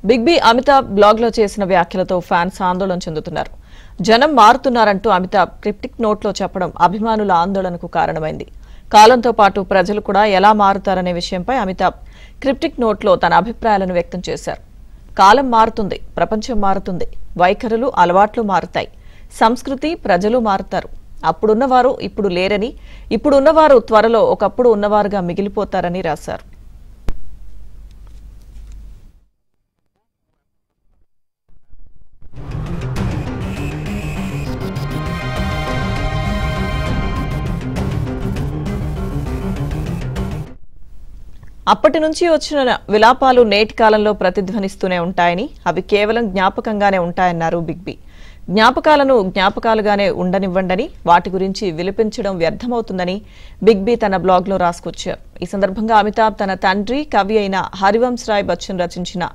Big B Amitabh blog లో చేసిన వ్యాఖ్యలతో ఫ్యాన్స్ ఆందోళన చెందుతున్నారు. జనం మారుతున్నారంటూ అమితాబ్ క్రిప్టిక్ నోట్లో చెప్పడం అభిమానుల ఆందోళనకు కారణమైంది. కాలంతో పాటు ప్రజలు కూడా ఎలా మారుతారనే విషయంపై అమితాబ్ క్రిప్టిక్ నోట్లో తన అభిప్రాయాలను వ్యక్తం చేశారు. కాలం మారుతుంది, ప్రపంచం మారుతుంది, వైఖరులు అలవాట్లు మారుతాయి, సంస్కృతి ప్రజలు మారుతారు. అప్పుడున్నవారు ఇప్పుడు లేరని, ఇప్పుడున్నవారు త్వరలో ఒకప్పుడు ఉన్నవారుగా మిగిలిపోతారని రాశారు. అప్పటి నుంచి వచ్చిన విలాపాలు నేటి కాలంలో ప్రతిధ్వనిస్తూనే ఉంటాయని, అవి కేవలం జ్ఞాపకంగానే ఉంటాయన్నారు బిగ్ బి. జ్ఞాపకాలను జ్ఞాపకాలుగానే ఉండనివ్వండని, వాటి గురించి విలపించడం వ్యర్థమవుతుందని బిగ్ బి తన బ్లాగ్ లో రాసుకొచ్చారు. ఈ సందర్భంగా అమితాబ్ తన తండ్రి కవి అయిన హరివంశ్ రాయ్ బచ్చన్ రచించిన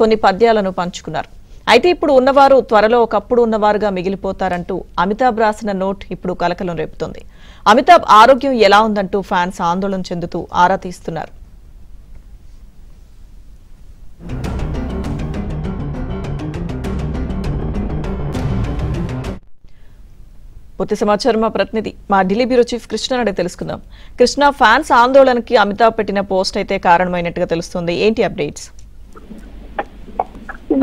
కొన్ని పద్యాలను పంచుకున్నారు. అయితే ఇప్పుడు ఉన్నవారు త్వరలో ఒకప్పుడు ఉన్నవారుగా మిగిలిపోతారంటూ అమితాబ్ రాసిన నోట్ ఇప్పుడు కలకలం రేపుతోంది. అమితాబ్ ఆరోగ్యం ఎలా ఉందంటూ ఫ్యాన్స్ ఆందోళన చెందుతూ ఆరా తీస్తున్నారు. పూర్తి సమాచారం మా ప్రతినిధి, మా ఢిల్లీ బ్యూరో చీఫ్ కృష్ణ అడిగి తెలుసుకుందాం. కృష్ణ, ఫ్యాన్స్ ఆందోళనకి అమితాబ్ పెట్టిన పోస్ట్ అయితే కారణమైనట్టుగా తెలుస్తుంది. ఏంటి అప్డేట్స్?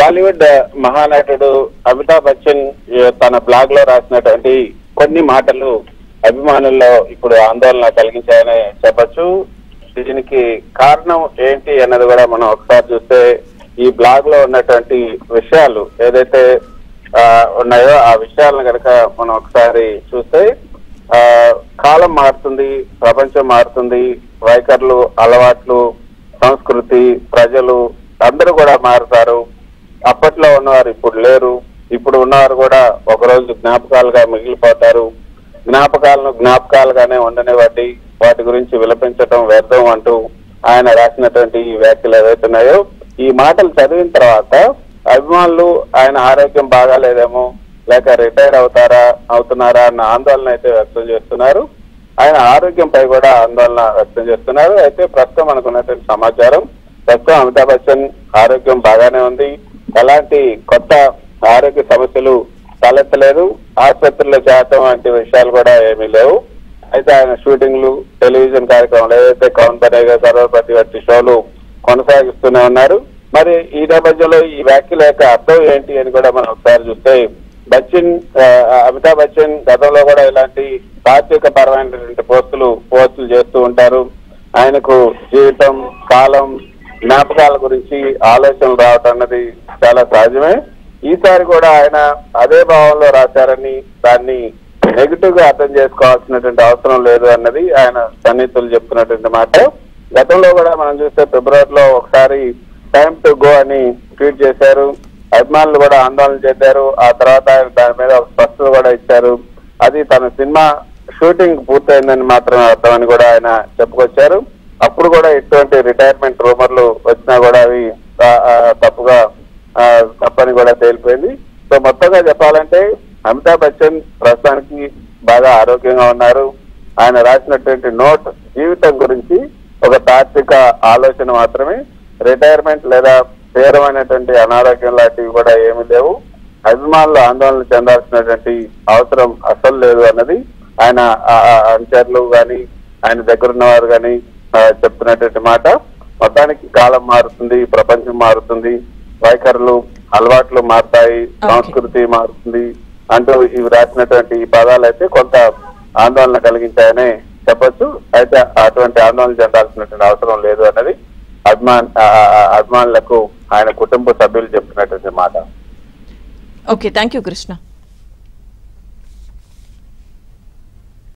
బాలీవుడ్ మహానటుడు అమితాబ్ బచ్చన్ తన బ్లాగ్ లో రాసినటువంటి కొన్ని మాటలు అభిమానుల్లో ఇప్పుడు ఆందోళన కలిగించాయని చెప్పొచ్చు. దీనికి కారణం ఏంటి అన్నది కూడా మనం ఒకసారి చూస్తే, ఈ బ్లాగ్ లో ఉన్నటువంటి విషయాలు ఏదైతే ఉన్నాయో ఆ విషయాలను కనుక మనం ఒకసారి చూస్తే, కాలం మారుతుంది, ప్రపంచం మారుతుంది, వైఖరులు అలవాట్లు సంస్కృతి ప్రజలు అందరూ కూడా మారుతారు. అప్పట్లో ఉన్నవారు ఇప్పుడు లేరు, ఇప్పుడు ఉన్నవారు కూడా ఒకరోజు జ్ఞాపకాలుగా మిగిలిపోతారు. జ్ఞాపకాలను జ్ఞాపకాలుగానే ఉండనివ్వండి, వాటి గురించి విలపించడం వ్యర్థం అంటూ ఆయన రాసినటువంటి ఈ వ్యాఖ్యలు ఏవైతున్నాయో, ఈ మాటలు చదివిన తర్వాత అభిమానులు ఆయన ఆరోగ్యం బాగాలేదేమో, లేక రిటైర్ అవుతున్నారా అన్న ఆందోళన అయితే వ్యక్తం చేస్తున్నారు. ఆయన ఆరోగ్యంపై కూడా ఆందోళన వ్యక్తం చేస్తున్నారు. అయితే ప్రస్తుతం మనకున్నటువంటి సమాచారం, ప్రస్తుతం అమితాబ్ బచ్చన్ ఆరోగ్యం బాగానే ఉంది, ఎలాంటి కొత్త ఆరోగ్య సమస్యలు తలెత్తలేదు, ఆసుపత్రిలో చేరటం వంటి విషయాలు కూడా ఏమీ లేవు. అయితే ఆయన షూటింగ్లు, టెలివిజన్ కార్యక్రమాలు ఏదైతే కౌన్ బనేగా కరోడ్పతి వంటి షోలు కొనసాగిస్తూనే ఉన్నారు. మరి ఈ నేపథ్యంలో ఈ వ్యాఖ్యల యొక్క అర్థం ఏంటి అని కూడా మనం ఒకసారి చూస్తే, అమితాబ్ బచ్చన్ గతంలో కూడా ఇలాంటి తాత్విక పరమైనటువంటి పోస్టులు చేస్తూ ఉంటారు. ఆయనకు జీవితం, కాలం, జ్ఞాపకాల గురించి ఆలోచనలు రావటం అన్నది చాలా సహజమే. ఈసారి కూడా ఆయన అదే భావంలో రాశారని, దాన్ని నెగిటివ్ గా అర్థం చేసుకోవాల్సినటువంటి అవసరం లేదు అన్నది ఆయన సన్నిహితులు చెప్తున్నటువంటి మాట. గతంలో కూడా మనం చూస్తే ఫిబ్రవరిలో ఒకసారి టైమ్ టు గో అని ట్వీట్ చేశారు. అభిమానులు కూడా ఆందోళన చేశారు. ఆ తర్వాత ఆయన దాని మీద ఒక స్పష్టత కూడా ఇచ్చారు. అది తన సినిమా షూటింగ్ పూర్తయిందని మాత్రమే అర్థమని కూడా ఆయన చెప్పుకొచ్చారు. అప్పుడు కూడా ఎటువంటి రిటైర్మెంట్ రూమర్లు వచ్చినా కూడా అవి తప్పని కూడా తేలిపోయింది. సో మొత్తంగా చెప్పాలంటే అమితాబ్ బచ్చన్ ప్రస్తుతానికి బాగా ఆరోగ్యంగా ఉన్నారు. ఆయన రాసినటువంటి నోట్ జీవితం గురించి ఒక తాత్విక ఆలోచన మాత్రమే. రిటైర్మెంట్ లేదా తీవ్రమైనటువంటి అనారోగ్యం లాంటివి కూడా ఏమీ లేవు. అభిమానులు ఆందోళన చెందాల్సినటువంటి అవసరం అసలు లేదు అన్నది ఆయన అనుచరులు కానీ, ఆయన దగ్గర ఉన్నవారు కానీ చెప్తున్నటువంటి మాట. మొత్తానికి కాలం మారుతుంది, ప్రపంచం మారుతుంది, వైఖరులు అలవాట్లు మారుతాయి, సంస్కృతి మారుతుంది అంటూ ఇవి రాసినటువంటి ఈ పదాలు అయితే కొంత ఆందోళన కలిగించాయని చెప్పొచ్చు. అయితే అటువంటి ఆందోళన చెందాల్సినటువంటి అవసరం లేదు అన్నది అభిమానులకు ఆయన కుటుంబ సభ్యులు చెప్తున్నటువంటి మాట. Okay, thank you Krishna.